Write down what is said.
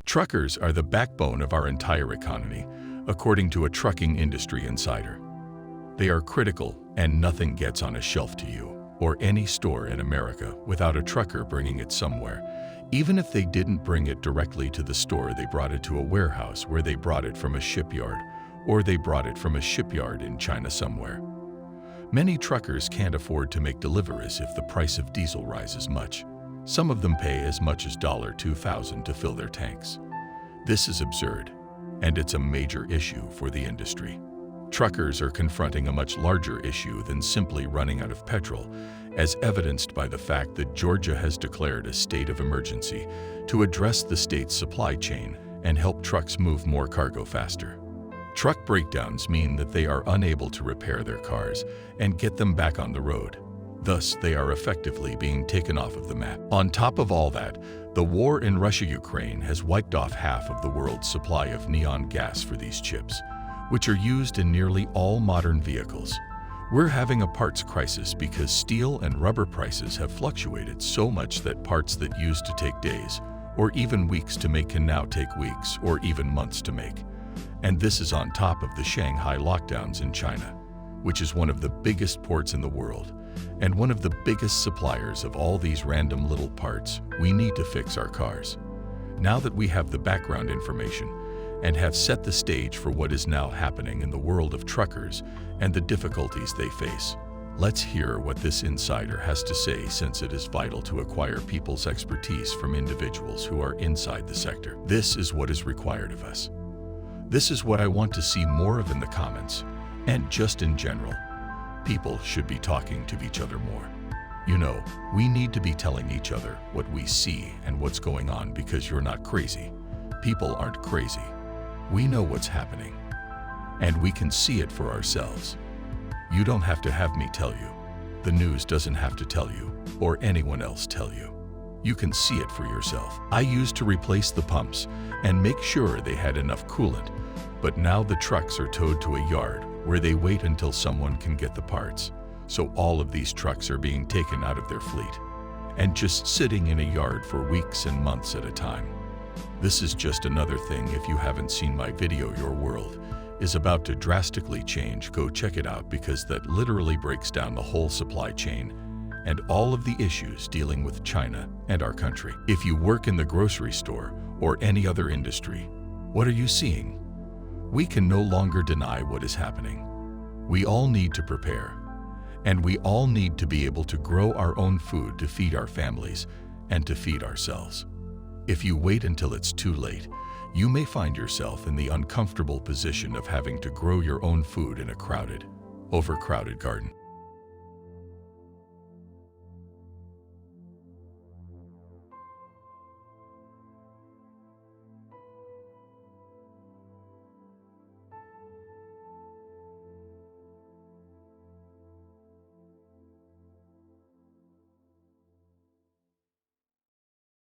Truckers are the backbone of our entire economy, according to a trucking industry insider. They are critical, and nothing gets on a shelf to you or any store in America without a trucker bringing it somewhere. Even if they didn't bring it directly to the store, they brought it to a warehouse where they brought it from a shipyard, or they brought it from a shipyard in China somewhere. Many truckers can't afford to make deliveries if the price of diesel rises much. Some of them pay as much as $2,000 to fill their tanks. This is absurd, and it's a major issue for the industry. Truckers are confronting a much larger issue than simply running out of petrol, as evidenced by the fact that Georgia has declared a state of emergency to address the state's supply chain and help trucks move more cargo faster. Truck breakdowns mean that they are unable to repair their cars and get them back on the road. Thus, they are effectively being taken off of the map. On top of all that, the war in Russia-Ukraine has wiped off half of the world's supply of neon gas for these chips, which are used in nearly all modern vehicles. We're having a parts crisis because steel and rubber prices have fluctuated so much that parts that used to take days or even weeks to make can now take weeks or even months to make. And this is on top of the Shanghai lockdowns in China, which is one of the biggest ports in the world and one of the biggest suppliers of all these random little parts we need to fix our cars. Now that we have the background information and have set the stage for what is now happening in the world of truckers and the difficulties they face, let's hear what this insider has to say, since it is vital to acquire people's expertise from individuals who are inside the sector. This is what is required of us. This is what I want to see more of in the comments, and just in general. People should be talking to each other more. You know, we need to be telling each other what we see and what's going on, because you're not crazy. People aren't crazy. We know what's happening, and we can see it for ourselves. You don't have to have me tell you. The news doesn't have to tell you, or anyone else tell you. You can see it for yourself. I used to replace the pumps and make sure they had enough coolant, but now the trucks are towed to a yard where they wait until someone can get the parts. So all of these trucks are being taken out of their fleet and just sitting in a yard for weeks and months at a time. This is just another thing. If you haven't seen my video, Your World is about to drastically change. Go check it out, because that literally breaks down the whole supply chain and all of the issues dealing with China and our country. If you work in the grocery store or any other industry, what are you seeing? We can no longer deny what is happening. We all need to prepare, and we all need to be able to grow our own food to feed our families and to feed ourselves. If you wait until it's too late, you may find yourself in the uncomfortable position of having to grow your own food in a crowded, overcrowded garden.